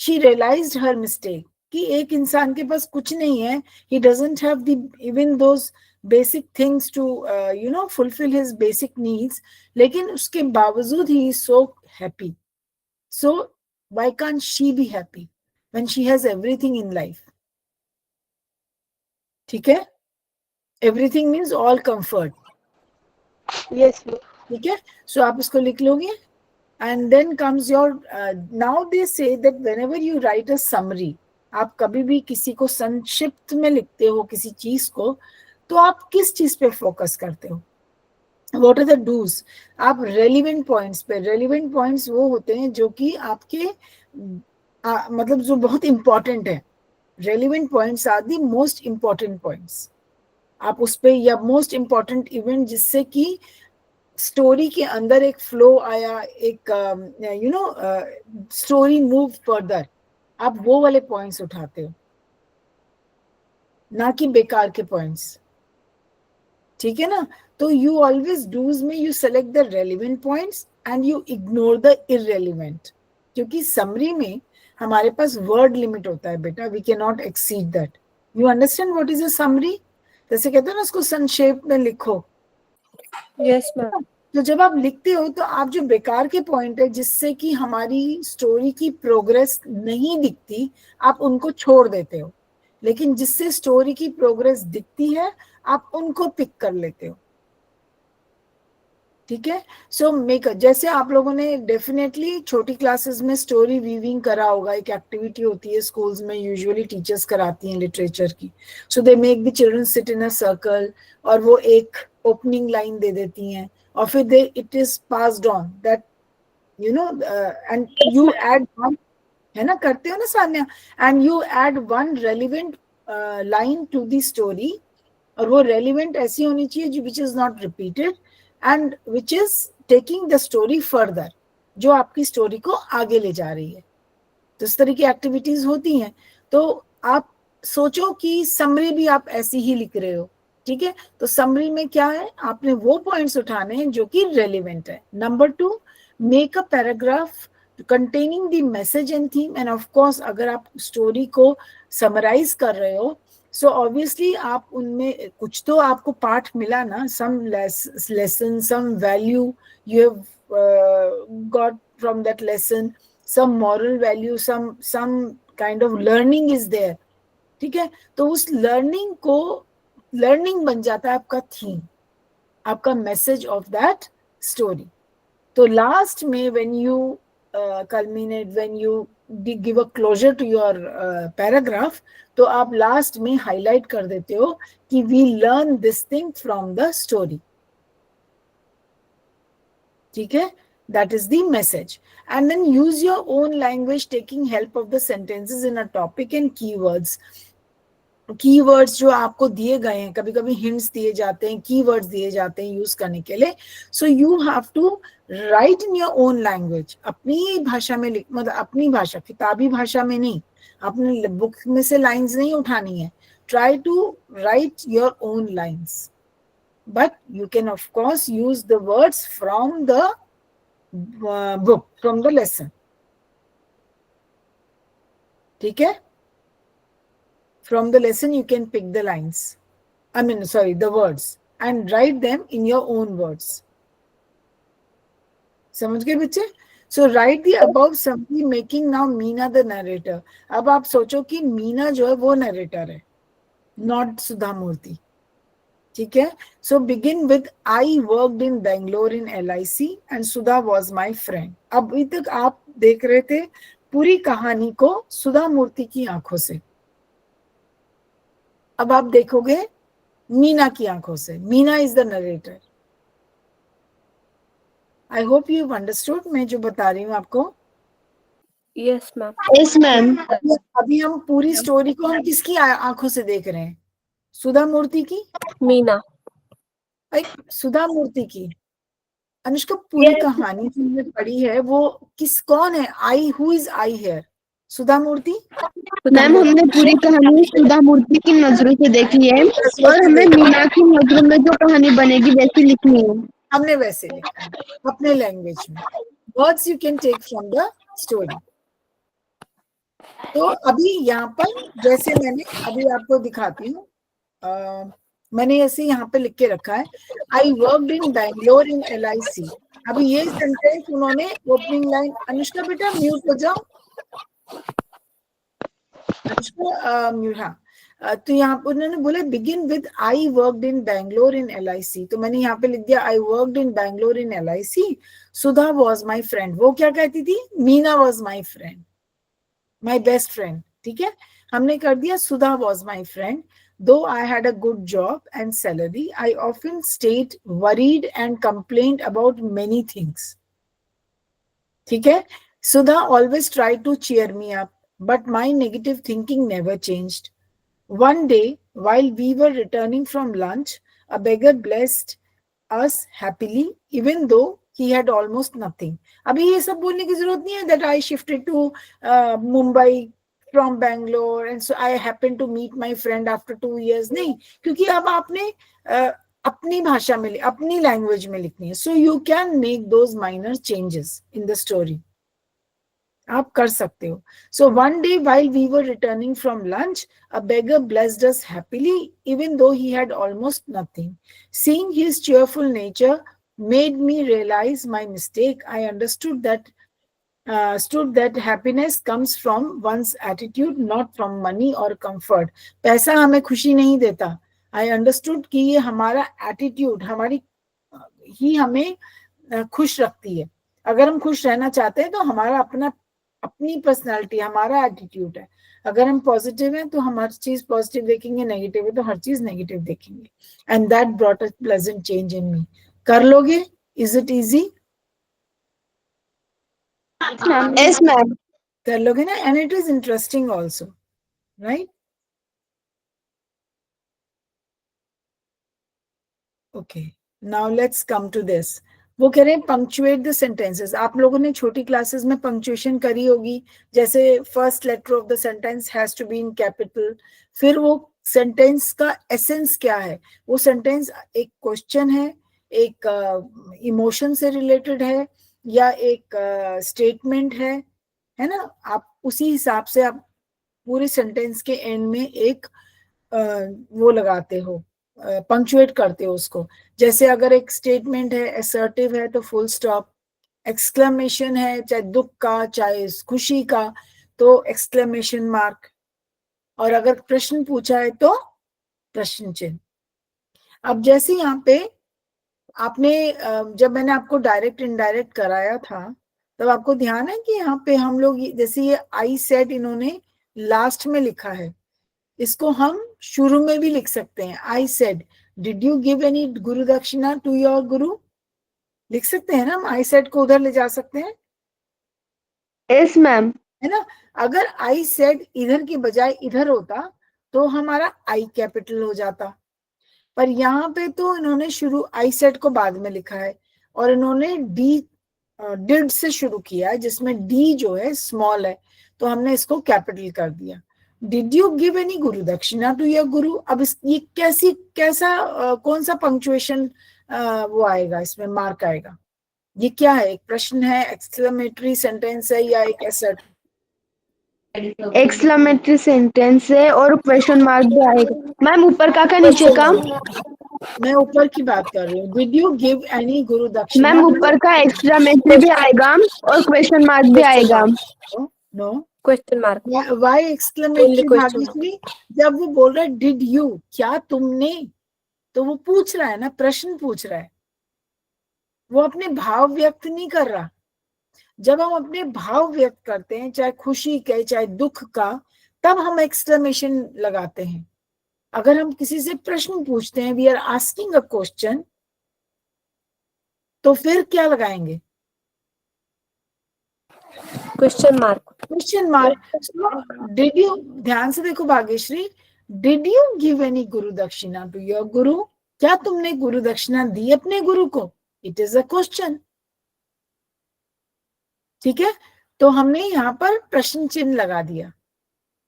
she realized her mistake कि एक इंसान के पास कुछ नहीं है, he doesn't have the even those basic things to fulfill his basic needs, लेकिन उसके बावजूद he is so happy. So why can't she be happy when she has everything in life? ठीक है, everything means all comfort. Yes, ma'am. ठीक है, so आप इसको लिख लोगे. And then comes your now they say that whenever you write a summary, आप कभी भी किसी को संक्षिप्त में लिखते हो किसी चीज को, तो आप किस चीज पे फोकस करते हो? What are the do's? आप relevant points पे, relevant points वो होते हैं जो कि आपके मतलब जो बहुत important है. Relevant points are the most important points. आप उस पे, या मोस्ट इंपॉर्टेंट इवेंट जिससे कि स्टोरी के अंदर एक फ्लो आया, एक स्टोरी मूव फर्दर, आप वो वाले पॉइंट्स उठाते हो, ना कि बेकार के पॉइंट्स. ठीक है ना, तो यू ऑलवेज डूज में you select the relevant points and you ignore the irrelevant, क्योंकि समरी में हमारे पास वर्ड लिमिट होता है बेटा, we can not exceed that. You understand what is a summary? जैसे कहते हो ना उसको संक्षेप में लिखो. Yes, ma'am. तो जब आप लिखते हो तो आप जो बेकार के पॉइंट है जिससे कि हमारी स्टोरी की प्रोग्रेस नहीं दिखती, आप उनको छोड़ देते हो, लेकिन जिससे स्टोरी की प्रोग्रेस दिखती है आप उनको पिक कर लेते हो. ठीक है, सो मेक, जैसे आप लोगों ने डेफिनेटली छोटी क्लासेस में स्टोरी वीविंग करा होगा, एक एक्टिविटी होती है स्कूल्स में, यूजुअली टीचर्स कराती हैं लिटरेचर की. So they make the children sit in a circle और वो एक ओपनिंग लाइन दे देती हैं और फिर they it is passed on that and you add one, है ना, करते हो ना Sanya, and you add one relevant line to the story, और वो रेलिवेंट ऐसी होनी चाहिए which is not repeated and which is taking the story further, जो आपकी स्टोरी को आगे ले जा रही है. तो इस तरह की एक्टिविटीज होती हैं. तो आप सोचो कि समरी भी आप ऐसी ही लिख रहे हो. ठीक है, तो समरी में क्या है, आपने वो पॉइंट्स उठाने हैं जो कि रेलिवेंट है. Number 2, make a paragraph containing the message and theme, and of course अगर आप स्टोरी को समराइज कर रहे हो, so obviously आप उनमें कुछ तो आपको पाठ मिला ना, some lesson, some value you have got from that lesson, some moral value, some kind of learning is there. ठीक है, तो उस लर्निंग को, लर्निंग बन जाता है आपका थीम, आपका मैसेज ऑफ दैट स्टोरी. तो लास्ट में when you culminate, when you give a closure to your paragraph, तो आप लास्ट में हाईलाइट कर देते हो कि we learn this thing from the story. ठीक है, that is the message. And then use your own language, taking help of the sentences in a topic and keywords. Keywords जो आपको दिए गए हैं, कभी कभी हिंट्स दिए जाते हैं, कीवर्ड्स दिए जाते हैं यूज करने के लिए. So you have to write in your own language, अपनी भाषा में, मतलब अपनी भाषा, किताबी भाषा में नहीं, अपने बुक में से लाइंस नहीं उठानी है. Try to write your own lines, but you can of course use the words from the book, from the lesson. ठीक है, from the lesson you can pick the lines. the words and write them in your own words. समझ गए बच्चे? So write the above summary making now Meena the narrator. अब आप सोचो कि मीना जो है वो narrator है, not सुधा मूर्ति. ठीक है? So begin with I worked in Bangalore in LIC and Sudha was my friend. अभी तक आप देख रहे थे पूरी कहानी को सुधा मूर्ति की आंखों से. अब आप देखोगे मीना की आंखों से. Meena is the narrator. I hope you understood मैं जो बता रही हूँ आपको. Yes ma'am. Yes, ma'am. अभी हम पूरी स्टोरी को हम किसकी आंखों से देख रहे हैं? सुधा मूर्ति की. मीना. सुधा मूर्ति की. अनुष्का पूरी कहानी जो हमने पढ़ी है वो कौन है? I, who is I here? Sudha Murthy. Ma'am हमने पूरी कहानी सुधा मूर्ति की नजरों से देखी है और हमें मीना की नजरों में जो कहानी बनेगी वैसी लिखनी है. हमने वैसे लिखा है अपने लैंग्वेज में. Words you can take from the story. तो अभी यहाँ पर जैसे मैंने अभी आपको दिखाती हूँ, मैंने ऐसे यहाँ पे लिख के रखा है आई worked in Bangalore in LIC. अभी ये सेंटेंस उन्होंने ओपनिंग लाइन. अनुष्का बेटा म्यूट हो जाओ. अनुष्का म्यूट. हाँ, तो यहाँ पर उन्होंने बोला begin with I worked in Bangalore in LIC. तो मैंने यहाँ पे लिख दिया I worked in Bangalore in LIC. Sudha was my friend. वो क्या कहती थी? Meena was my friend, my best friend. ठीक है, हमने कर दिया Sudha was my friend. Though I had a good job and salary, I often stayed worried and complained about many things. ठीक है, Sudha always tried to cheer me up, but my negative thinking never changed. One day, while we were returning from lunch, a beggar blessed us happily, even though he had almost nothing. अभी ये सब बोलने की जरूरत नहीं है that I shifted to Mumbai from Bangalore and so I happened to meet my friend after 2 years. नहीं, क्योंकि अब आपने अपनी भाषा में, अपनी लैंग्वेज में लिखनी है. So you can make those minor changes in the story. आप कर सकते हो. So one day while we were returning from lunch, a beggar blessed us happily, even though he had almost nothing. Seeing his cheerful nature made me realize my mistake. I understood that happiness comes from one's attitude, not from money or comfort. पैसा हमें खुशी नहीं देता. I understood कि ये हमारा attitude, हमारी ही हमें खुश रखती है. अगर हम खुश रहना चाहते हैं तो हमारा अपनी पर्सनालिटी, हमारा एटीट्यूड है. अगर हम पॉजिटिव हैं तो हम हर चीज पॉजिटिव देखेंगे, नेगेटिव है तो हर चीज नेगेटिव देखेंगे. And that brought a pleasant change in me. कर लोगे? Is it easy? Yes, ma'am. कर लोगे ना? And it is interesting also, right? Okay, now let's come to this. वो कह रहे हैं पंक्चुएट द सेंटेंसेस. आप लोगों ने छोटी क्लासेस में पंक्चुएशन करी होगी. जैसे first letter of the sentence has to be in capital. फिर वो सेंटेंस का एसेंस क्या है? वो सेंटेंस एक क्वेश्चन है, एक इमोशन से रिलेटेड है, या एक स्टेटमेंट है ना? आप उसी हिसाब से आप पूरे सेंटेंस के एंड में एक वो लगाते हो, पंक्चुएट करते हो उसको. जैसे अगर एक स्टेटमेंट है, असर्टिव है तो फुल स्टॉप. एक्सक्लेमेशन है, चाहे दुख का चाहे खुशी का, तो एक्सक्लेमेशन मार्क. और अगर प्रश्न पूछा है तो प्रश्न चिन्ह. अब जैसे यहाँ पे आपने जब मैंने आपको डायरेक्ट इनडायरेक्ट कराया था तब आपको ध्यान है कि यहाँ पे हम लोग जैसे ये आई सेड इन्होंने लास्ट में लिखा है, इसको हम शुरू में भी लिख सकते हैं. I said did you give any guru dakshina to your गुरु? लिख सकते हैं ना हम. आई सेड को उधर ले जा सकते हैं. Yes, ma'am. है ना? अगर आई सेड इधर की बजाय इधर होता तो हमारा आई कैपिटल हो जाता. पर यहाँ पे तो इन्होंने शुरू आई सेड को बाद में लिखा है और इन्होंने डिड से शुरू किया है, जिसमें डी जो है स्मॉल है, तो हमने इसको कैपिटल कर दिया. Did you give any guru dakshina to your गुरु? अब ये कैसा कौन सा पंक्चुएशन वो आएगा, इसमें मार्क आएगा? ये क्या है? एक प्रश्न है, एक्सक्लेमेटरी सेंटेंस है, या एक असर्ट? एक्सक्लेमेटरी सेंटेंस है और क्वेश्चन मार्क भी आएगा। मैम ऊपर का नीचे का? मैं ऊपर की बात कर रही हूँ। Did you give any guru दक्षिणा? मैम ऊपर का एक्सक्लेमेटरी भी आएगा और क्वेश्चन मार्क भी आएगा। No, question mark, why only exclamatory question. Bhagyashree? जब वो बोल रहा है डिड यू, क्या तुमने, तो वो पूछ रहा है ना, प्रश्न पूछ रहा है, वो अपने भाव व्यक्त नहीं कर रहा। जब हम अपने भाव व्यक्त करते हैं, चाहे खुशी के चाहे दुख का, तब हम एक्सक्लेमेशन लगाते हैं। अगर हम किसी से प्रश्न पूछते हैं, we are asking a question, तो फिर क्या लगाएंगे? Question mark. Question mark. Did you, ध्यान से देखो Bhagyashree, did you give any guru dakshina to your गुरु? क्या तुमने गुरु दक्षिणा दी अपने गुरु को? It is a question. ठीक है, तो हमने यहाँ पर प्रश्न चिन्ह लगा दिया।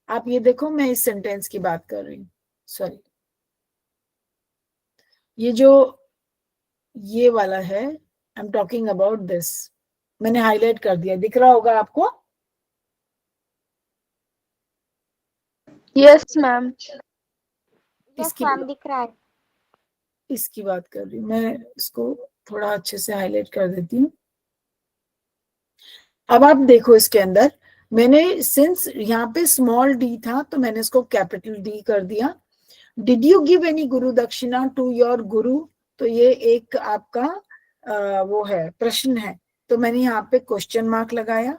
आप ये देखो, मैं इस सेंटेंस की बात कर रही हूँ, सॉरी, ये जो ये वाला है, I am talking about this, मैंने हाईलाइट कर दिया, दिख रहा होगा आपको? Yes ma'am. यस मैम, दिख रहा है। इसकी बात कर रही हूँ मैं, इसको थोड़ा अच्छे से हाईलाइट कर देती हूँ। अब आप देखो, इसके अंदर मैंने, सिंस यहाँ पे स्मॉल डी था तो मैंने इसको कैपिटल डी कर दिया। Did you give any guru dakshina to your गुरु? तो ये एक आपका वो है, प्रश्न है, तो मैंने यहाँ पे क्वेश्चन मार्क लगाया।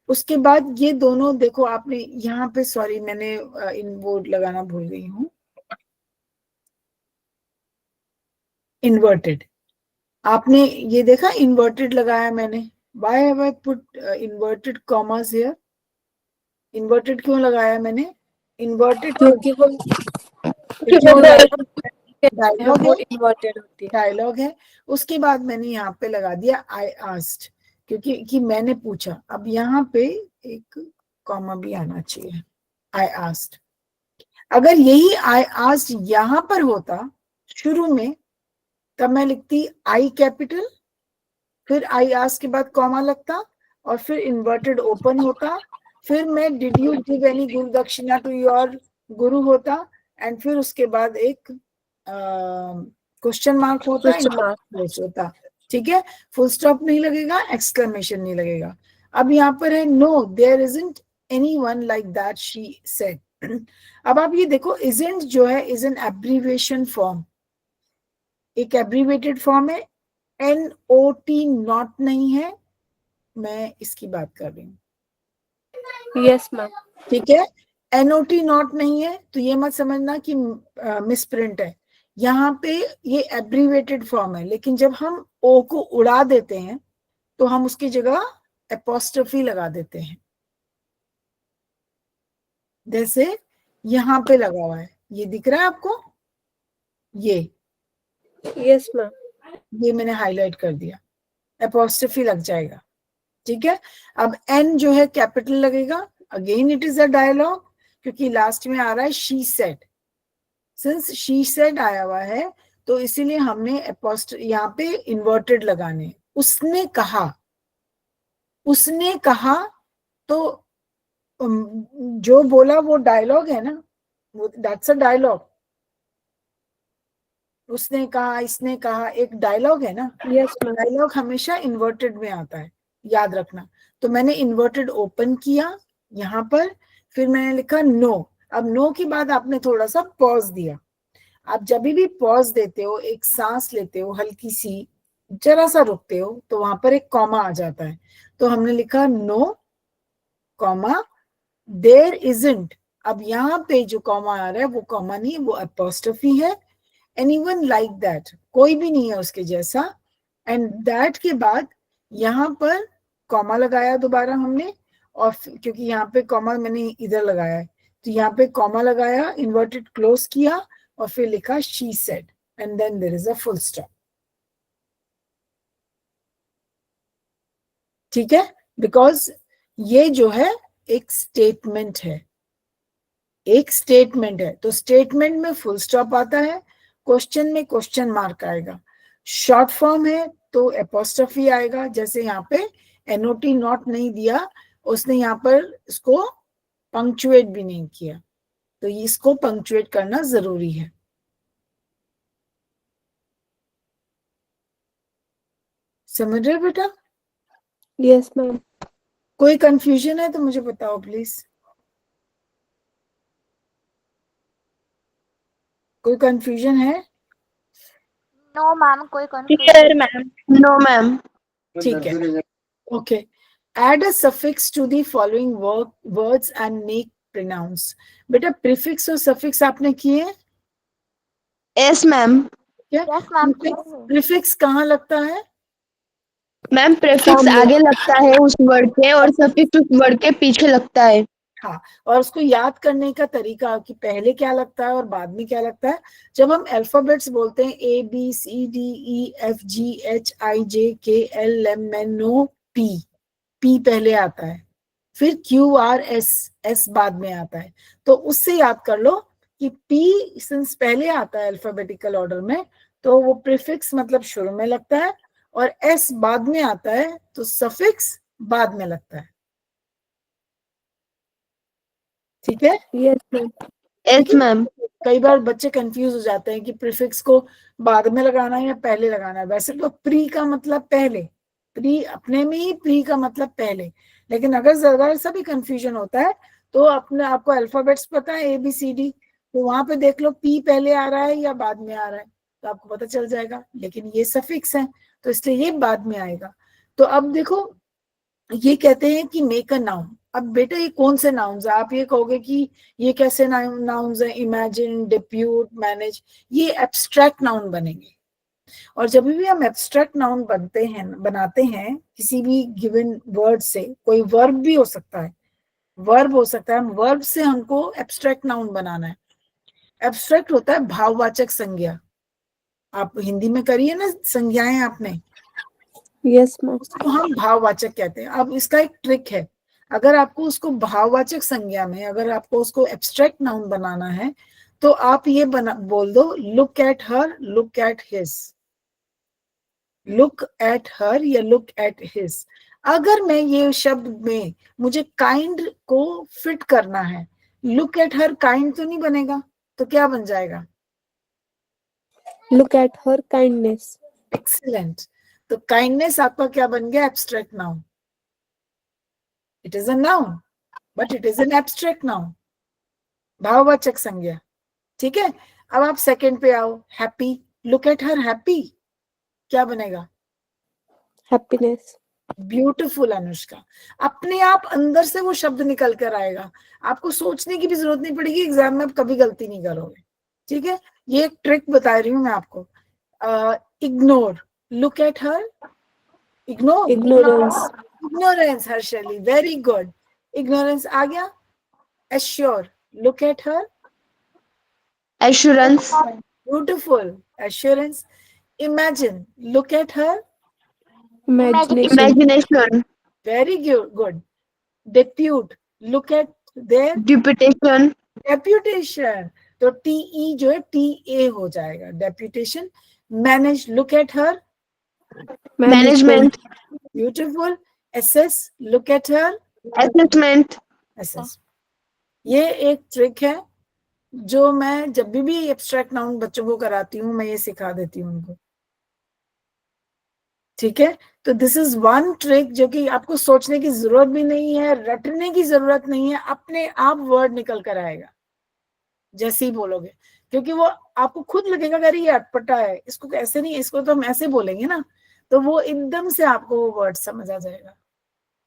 उसके बाद ये दोनों देखो, आपने यहाँ पे, सॉरी मैंने इन वो लगाना भूल गई हूँ, इन्वर्टेड। आपने ये देखा, इन्वर्टेड लगाया मैंने। Why have I put inverted commas here? Inverted क्यों लगाया मैंने? इन्वर्टेड क्योंकि वो डायलॉग वो है, इन्वर्टेड होती है। डायलॉग है। उसके बाद मैंने यहाँ पे लगा दिया आई आस्क्ड, क्योंकि कि मैंने पूछा। अब यहाँ पे एक कॉमा भी आना चाहिए, आई आस्क्ड। अगर यही आई आस्क्ड यहाँ पर होता शुरू में, तब मैं लिखती आई कैपिटल, फिर आई आस्क्ड के बाद कॉमा लगता, और फिर इन्वर्टेड ओपन होता, फिर मैं did you give any guru dakshina to your गुरु होता, एंड फिर उसके बाद एक क्वेश्चन मार्क होता, होता। ठीक है, फुल स्टॉप नहीं लगेगा, एक्सक्लेमेशन नहीं लगेगा। अब यहाँ पर है no there isn't anyone like that she said. अब आप ये देखो, इजंट जो है इज एन एब्रीविएशन फॉर्म, एक एब्रीवेटेड फॉर्म है। NOT नॉट नहीं है, मैं इसकी बात कर रही हूँ। Yes ma'am. ठीक है, NOT नॉट नहीं है, तो ये मत समझना कि मिसप्रिंट है। यहाँ पे ये एब्रीवेटेड फॉर्म है, लेकिन जब हम ओ को उड़ा देते हैं तो हम उसकी जगह एपोस्ट्रोफी लगा देते हैं, जैसे यहाँ पे लगा हुआ है, ये दिख रहा है आपको? ये यस मैम। ये मैंने हाईलाइट कर दिया, एपोस्ट्रोफी लग जाएगा। ठीक है, अब एन जो है कैपिटल लगेगा। Again it is a dialogue, क्योंकि लास्ट में आ रहा है she said. Since she said आया हुआ है, तो इसीलिए हमने यहाँ पे इन्वर्टेड लगाने। उसने कहा, उसने कहा, तो जो बोला वो डायलॉग है ना, दैट्स अ डायलॉग। उसने कहा, इसने कहा, एक डायलॉग है ना। Yes ma'am. डायलॉग हमेशा इन्वर्टेड में आता है, याद रखना। तो मैंने इन्वर्टेड ओपन किया यहाँ पर, फिर मैंने लिखा नो। अब नो के बाद आपने थोड़ा सा पॉज दिया। आप जब भी पॉज देते हो, एक सांस लेते हो, हल्की सी जरा सा रुकते हो, तो वहां पर एक कॉमा आ जाता है। तो हमने लिखा नो कॉमा देयर इजंट। अब यहाँ पे जो कॉमा आ रहा है वो कॉमा नहीं, वो एपोस्ट्रोफी है। एनीवन लाइक दैट, कोई भी नहीं है उसके जैसा। एंड दैट के बाद यहाँ पर कॉमा लगाया दोबारा हमने, और क्योंकि यहाँ पे कॉमा मैंने इधर लगाया है, तो यहाँ पे कॉमा लगाया, इन्वर्टेड क्लोज किया, और फिर लिखा she said, and then there is a full stop. ठीक है, बिकॉज ये जो है एक स्टेटमेंट है, एक स्टेटमेंट है, तो स्टेटमेंट में फुल स्टॉप आता है, क्वेश्चन में क्वेश्चन मार्क आएगा। शॉर्ट फॉर्म है तो एपोस्ट्रोफी आएगा, जैसे यहाँ पे NOT नॉट नहीं दिया, उसने यहाँ पर इसको पंक्चुएट भी नहीं किया, तो इसको पंक्चुएट करना जरूरी है। समझ रहे हो बेटा? Yes ma'am. कोई कंफ्यूजन है तो मुझे बताओ प्लीज। कोई कंफ्यूजन है? नो मैम, कोई confusion Clear, ma'am. No ma'am. ठीक है, okay. Add a suffix to the following words and make pronouns. बेटा प्रीफिक्स और सफिक्स आपने किए? Yes ma'am. क्या यस मैम। प्रीफिक्स कहाँ लगता है? मैम प्रेफिक्स आगे लगता है उस वर्ड के और सफिक्स उस वर्ड के पीछे लगता है। हाँ, और उसको याद करने का तरीका कि पहले क्या लगता है और बाद में क्या लगता है। जब हम अल्फाबेट्स बोलते हैं ABCDEFGHIJKLMNO P, P पहले आता है, फिर QRS, S बाद में आता है, तो उससे याद कर लो कि P सिंस पहले आता है अल्फाबेटिकल ऑर्डर में, तो वो प्रीफिक्स मतलब शुरू में लगता है, और S बाद में आता है तो सफिक्स बाद में लगता है। ठीक है? Yes ma'am. Yes ma'am. कई बार बच्चे कंफ्यूज हो जाते हैं कि प्रीफिक्स को बाद में लगाना है या पहले लगाना है। वैसे तो प्री का मतलब पहले, प्री अपने में ही प्री का मतलब पहले, लेकिन अगर जरा सा भी कंफ्यूजन होता है तो अपने आपको अल्फाबेट्स पता है ABCD, तो वहां पे देख लो P पहले आ रहा है या बाद में आ रहा है, तो आपको पता चल जाएगा। लेकिन ये सफिक्स है तो इसलिए ये बाद में आएगा। तो अब देखो, ये कहते हैं कि मेक अ नाउन। अब बेटा ये कौन से नाउन्स है? आप ये कहोगे कि ये कैसे नाउन्स है? इमेजिन, डिप्यूट, मैनेज, ये एब्स्ट्रैक्ट नाउन बनेंगे। और जब भी हम एब्स्ट्रैक्ट नाउन बनाते हैं किसी भी गिवन वर्ड से, कोई वर्ब भी हो सकता है, वर्ब हो सकता है, हम वर्ब से हमको एब्स्ट्रैक्ट नाउन बनाना है। एब्स्ट्रैक्ट होता है भाववाचक संज्ञा। आप हिंदी में करिए ना संज्ञाएं आपने, यस मैम। उसको हम भाववाचक कहते हैं। अब इसका एक ट्रिक है, अगर आपको उसको भाववाचक संज्ञा में, अगर आपको उसको एब्स्ट्रैक्ट नाउन बनाना है तो आप ये बोल दो look at her, look at his, look at हर या लुक एट हिज। अगर मैं ये शब्द में मुझे काइंड को फिट करना है, लुक एट हर काइंड तो नहीं बनेगा, तो क्या बन जाएगा? Look at her kindness. Excellent. तो काइंडनेस आपका क्या बन गया? Abstract noun. It is a noun but it is an abstract noun, भाववाचक संज्ञा। ठीक है, अब आप सेकंड पे आओ, happy, look at her happy, क्या बनेगा? हैप्पीनेस। ब्यूटीफुल अनुष्का, अपने आप अंदर से वो शब्द निकल कर आएगा, आपको सोचने की भी जरूरत नहीं पड़ेगी, एग्जाम में आप कभी गलती नहीं करोगे। ठीक है, ये एक ट्रिक बता रही हूँ मैं आपको। Ignore, look at her, ignore, ignorance. Ignorance, Harshali, very good, ignorance आ गया। Assure, look at her, assurance. Beautiful, assurance. Imagine, look at her, imagination. Imagination. Very good. Depute, look at there, deputation. Deputation, तो TE जो है TA हो जाएगा, deputation. Manage, look at her, management. Beautiful. Assess, look at her, assessment. Assess. ये एक ट्रिक है जो मैं जब भी एब्स्ट्रैक्ट नाउन बच्चों को कराती हूँ, मैं ये सिखा देती हूँ उनको। ठीक है, तो दिस इज वन ट्रिक जो कि आपको सोचने की जरूरत भी नहीं है, रटने की जरूरत नहीं है, अपने आप वर्ड निकल कर आएगा जैसे ही बोलोगे, क्योंकि वो आपको खुद लगेगा अरे ये अटपटा है, इसको ऐसे नहीं, इसको तो हम ऐसे बोलेंगे ना, तो वो एकदम से आपको वो वर्ड समझ आ जाएगा।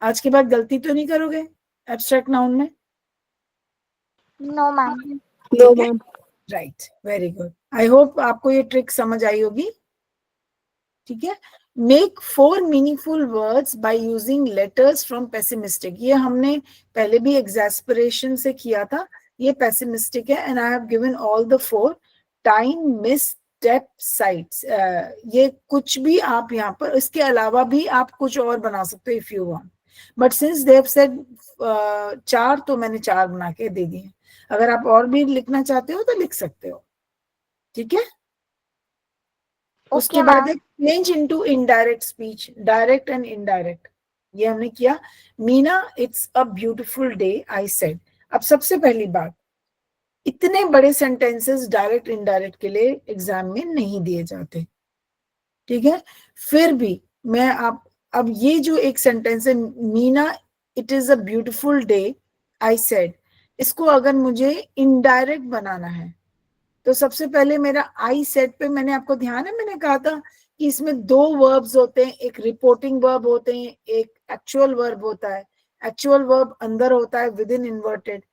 आज के बाद गलती तो नहीं करोगे एब्स्ट्रैक्ट नाउन में? No ma'am. No ma'am. Right, very good. I hope आपको ये ट्रिक समझ आई होगी। ठीक है, make 4 meaningful words by using letters from pessimistic. ये हमने पहले भी एक्सैस्परेशन से किया था, ये पेसिमिस्टिक है। And I have given all the 4 time, miss, step, sites. ये कुछ भी आप यहाँ पर, इसके अलावा भी आप कुछ और बना सकते हो if you want, but since they have said 4 तो मैंने 4 बना के दे दिए। अगर आप और भी लिखना चाहते हो तो लिख सकते हो। ठीक है, उसके बाद एक change into indirect speech, direct and indirect, ये हमने किया। Meena, it's a beautiful day, I said. अब सबसे पहली बात, इतने बड़े सेंटेंसेस डायरेक्ट इनडायरेक्ट के लिए एग्जाम में नहीं दिए जाते, ठीक है। फिर भी मैं अब ये जो एक सेंटेंस है, Meena it is a beautiful day I said, इसको अगर मुझे इनडायरेक्ट बनाना है तो सबसे पहले मेरा आई सेड पे, मैंने आपको ध्यान है मैंने कहा था कि इसमें दो वर्ब्स होते हैं, एक रिपोर्टिंग वर्ब होते हैं, एक एक्चुअल वर्ब होता है। एक्चुअल वर्ब अंदर होता है विद इन इन्वर्टेड।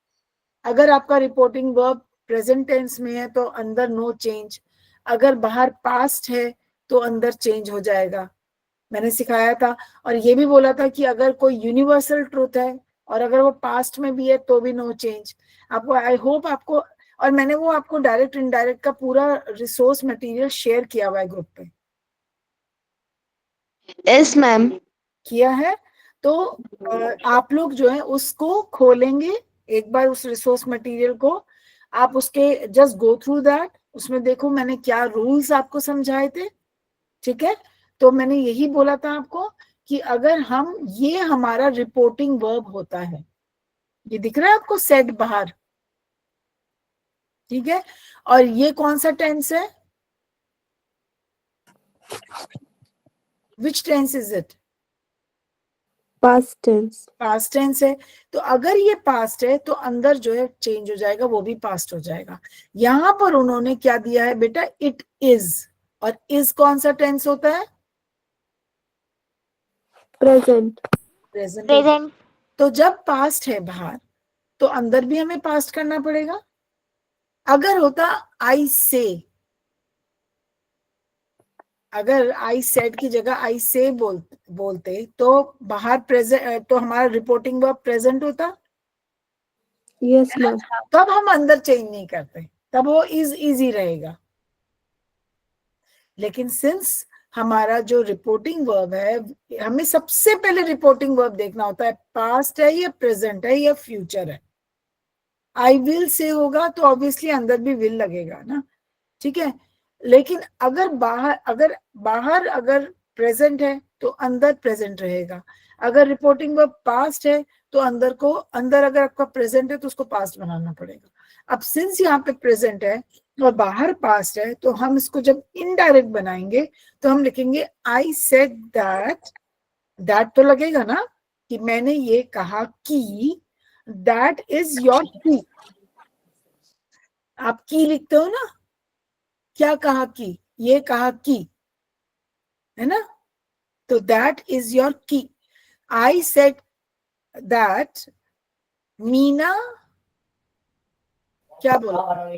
अगर आपका रिपोर्टिंग वर्ब प्रेजेंट टेंस में है तो अंदर नो चेंज, अगर बाहर पास्ट है तो अंदर चेंज हो जाएगा, मैंने सिखाया था। और ये भी बोला था कि अगर कोई यूनिवर्सल ट्रूथ है और अगर वो पास्ट में भी है तो भी नो चेंज। आपको, आई होप आपको, और मैंने वो आपको डायरेक्ट इनडायरेक्ट का पूरा रिसोर्स मटेरियल शेयर किया हुआ है ग्रुप पे। Yes ma'am. किया है तो आप लोग जो है उसको खोलेंगे एक बार, उस रिसोर्स मटेरियल को आप उसके जस्ट गो थ्रू दैट, उसमें देखो मैंने क्या रूल्स आपको समझाए थे, ठीक है। तो मैंने यही बोला था आपको कि अगर हम, ये हमारा रिपोर्टिंग वर्ब होता है, ये दिख रहा है आपको सेट बाहर, ठीक है। और ये कौन सा टेंस है, which tense is it? Past tense. Past tense है, तो अगर ये पास्ट है तो अंदर जो है चेंज हो जाएगा, वो भी पास्ट हो जाएगा। यहां पर उन्होंने क्या दिया है बेटा, इट इज, और इज कौन सा टेंस होता है? प्रेजेंट। प्रेजेंट। प्रेजेंट। तो जब पास्ट है बाहर तो अंदर भी हमें पास्ट करना पड़ेगा। अगर होता आई से, अगर आई सेड की जगह आई से बोलते तो बाहर प्रेजेंट, तो हमारा रिपोर्टिंग वर्ब प्रेजेंट होता, यस मैम। तब हम अंदर चेंज नहीं करते, तब वो इज इजी रहेगा। लेकिन सिंस हमारा जो रिपोर्टिंग वर्ब है, हमें सबसे पहले रिपोर्टिंग वर्ब देखना होता है, पास्ट है या प्रेजेंट है या फ्यूचर है। आई विल से होगा तो ऑब्वियसली अंदर भी विल लगेगा ना, ठीक है। लेकिन अगर बाहर अगर प्रेजेंट है तो अंदर प्रेजेंट रहेगा। अगर रिपोर्टिंग वर्ब पास्ट है तो अंदर अगर आपका प्रेजेंट है तो उसको पास्ट बनाना पड़ेगा। अब सिंस यहाँ पे प्रेजेंट है और बाहर पास्ट है, तो हम इसको जब इनडायरेक्ट बनाएंगे तो हम लिखेंगे आई सेड दैट, दैट तो लगेगा ना कि मैंने ये कहा कि, दैट इज योर की, आप की लिखते हो ना, क्या कहा कि, ये कहा कि, है ना, तो दैट इज योर की। आई सेड दैट मीना, क्या बोला?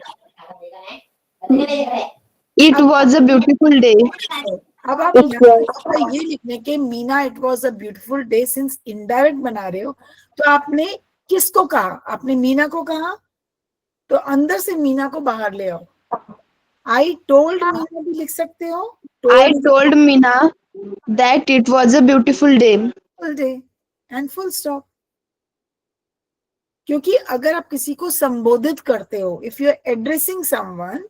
It was a beautiful day. अब आप ये लिखने के Meena it was a beautiful day, since indirect बना रहे हो तो आपने किसको कहा? आपने मीना को कहा, तो अंदर से मीना को बाहर ले आओ। आई टोल्ड मीना भी लिख सकते हो, I told Meena that it was a beautiful day. Day and full stop. क्योंकि अगर आप किसी को संबोधित करते हो, if you are addressing someone,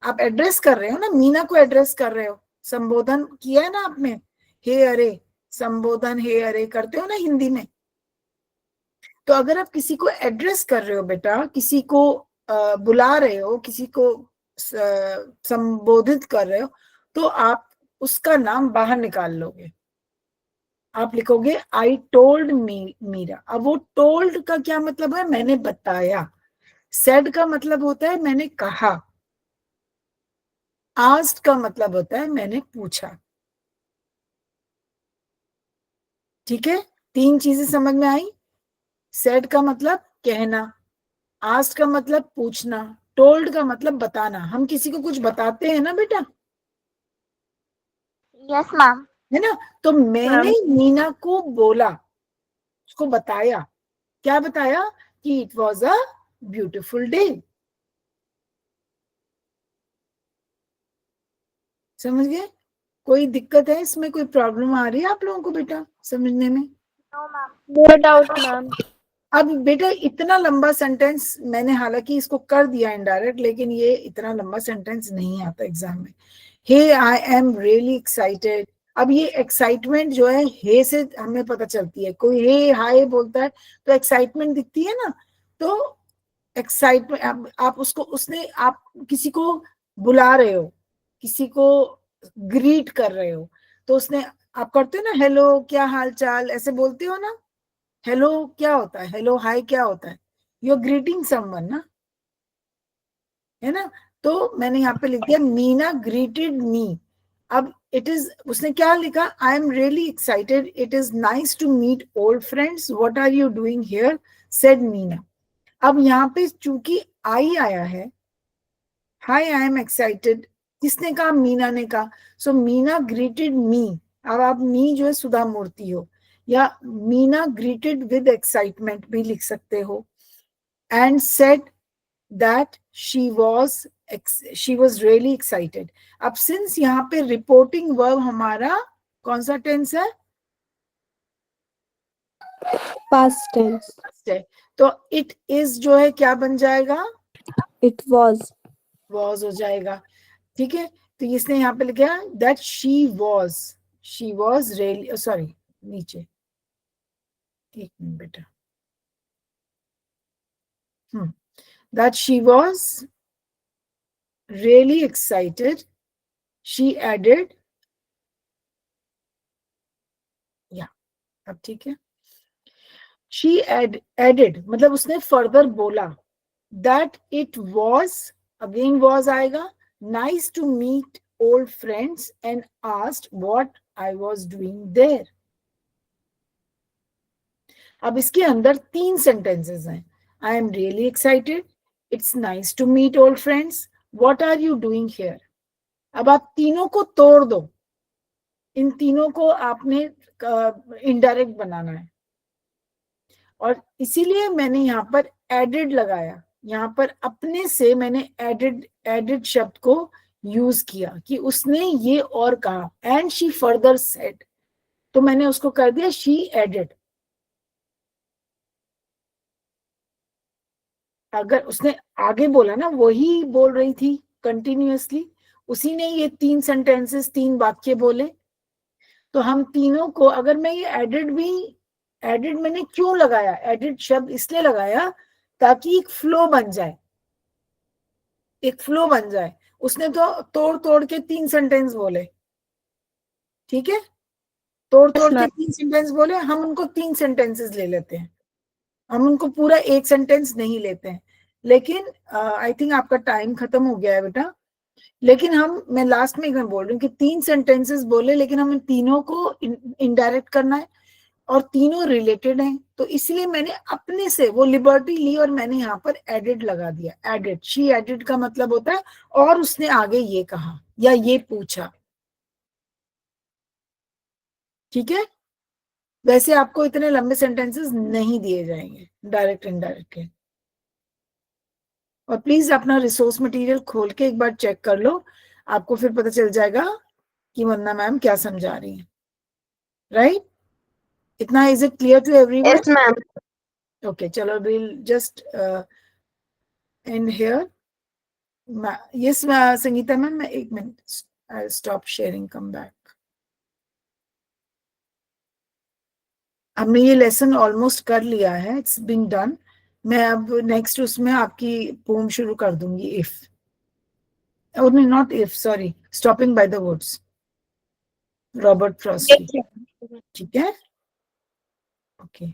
आप एड्रेस कर रहे हो ना, मीना को एड्रेस कर रहे हो, संबोधन किया है ना आपने, हे अरे, संबोधन हे अरे करते हो ना हिंदी में। तो अगर आप किसी को एड्रेस कर रहे हो बेटा, किसी को बुला रहे हो, किसी को संबोधित कर रहे हो, तो आप उसका नाम बाहर निकाल लोगे, आप लिखोगे आई टोल्ड मीरा। अब वो टोल्ड का क्या मतलब है? मैंने बताया। सेड का मतलब होता है मैंने कहा। आस्क्ड का मतलब होता है मैंने पूछा। ठीक है, 3 चीजें समझ में आई। सेड का मतलब कहना, आस्क्ड का मतलब पूछना, टोल्ड का मतलब बताना। हम किसी को कुछ बताते हैं ना बेटा, यस मैम। है ना। तो मैंने मीना को बोला, उसको बताया, क्या बताया? कि it was a beautiful day. समझ गए? कोई दिक्कत है इसमें? कोई प्रॉब्लम आ रही है आप लोगों को बेटा समझने में? No ma'am. No doubt ma'am. अब बेटा इतना लंबा सेंटेंस मैंने हालांकि इसको कर दिया इनडायरेक्ट, लेकिन ये इतना लंबा सेंटेंस नहीं आता एग्जाम में। हे आई एम रियली एक्साइटेड। अब ये एक्साइटमेंट जो है हे से हमें पता चलती है। कोई हे हाय बोलता है तो एक्साइटमेंट दिखती है ना, तो एक्साइटमेंट, आप उसको, उसने, आप किसी को बुला रहे हो, किसी को ग्रीट कर रहे हो, तो उसने, आप करते हो ना हेलो क्या हाल चाल, ऐसे बोलते हो ना, हेलो क्या होता है, हेलो हाय क्या होता है, यू आर ग्रीटिंग समवन ना, है ना। तो मैंने यहाँ पे लिख दिया मीना ग्रीटेड मी। अब इट इज, उसने क्या लिखा, I am really excited, it is nice to meet old friends, what are you doing here, said Meena. अब यहाँ पे चूंकि आई आया है, हाय आई एम एक्साइटेड, किसने कहा, मीना ने कहा, सो मीना ग्रीटेड मी। अब आप मी जो है सुधा मूर्ति हो, या मीना ग्रीटेड विद एक्साइटमेंट भी लिख सकते हो, and said that she was really excited. अब since यहाँ पे reporting verb हमारा कौन सा टेंस है, past tense, तो it is जो है क्या बन जाएगा, it was was हो जाएगा, ठीक है। तो इसने यहाँ पे लिखा that she was really, sorry नीचे, एक मिनट बेटा, that she was really excited, she added, या अब ठीक है, she added मतलब उसने फर्दर बोला, that it was, again was आएगा, nice to meet old friends and asked what I was doing there. अब इसके अंदर 3 सेंटेंसेस हैं, I am really excited, it's nice to meet old friends, what are you doing here. अब आप तीनों को तोड़ दो, इन तीनों को आपने इनडायरेक्ट बनाना है, और इसीलिए मैंने यहाँ पर एडेड लगाया, यहाँ पर अपने से मैंने एडेड शब्द को यूज किया कि उसने ये और कहा, एंड शी फर्दर सेड, तो मैंने उसको कर दिया शी एडेड। अगर उसने आगे बोला ना, वही बोल रही थी कंटिन्यूअसली, उसी ने ये 3 सेंटेंसेस 3 वाक्य बोले, तो हम तीनों को, अगर मैं ये एडेड मैंने क्यों लगाया, एडेड शब्द इसलिए लगाया ताकि एक फ्लो बन जाए, एक फ्लो बन जाए। उसने तो तोड़ तोड़ के 3 सेंटेंस बोले, ठीक है, तोड़ तोड़ के 3 सेंटेंस बोले, हम उनको 3 सेंटेंसेस ले लेते हैं, हम उनको पूरा एक सेंटेंस नहीं लेते हैं। लेकिन आई थिंक आपका टाइम खत्म हो गया है बेटा, लेकिन मैं लास्ट में बोल रही हूँ कि 3 सेंटेंसेस बोले, लेकिन हमें तीनों को इनडायरेक्ट करना है और तीनों रिलेटेड हैं, तो इसलिए मैंने अपने से वो लिबर्टी ली और मैंने यहाँ पर एडेड लगा दिया। एडेड, शी एडेड का मतलब होता है और उसने आगे ये कहा या ये पूछा, ठीक है। वैसे आपको इतने लंबे सेंटेंसेस नहीं दिए जाएंगे डायरेक्ट इनडायरेक्ट के। और प्लीज अपना रिसोर्स मटेरियल खोल के एक बार चेक कर लो, आपको फिर पता चल जाएगा कि वंदना मैम क्या समझा रही है, राइट। इतना is it clear to everyone? Yes ma'am. Okay, चलो will just end here. Yes Sangeeta ma'am, मैं एक minute, I stop sharing, come back. हमने ये लेसन ऑलमोस्ट कर लिया है, इट्स बीन डन। मैं अब नेक्स्ट उसमें आपकी पोम शुरू कर दूंगी, if, not if, sorry, stopping by the woods, Robert Frost की, ठीक है, ओके।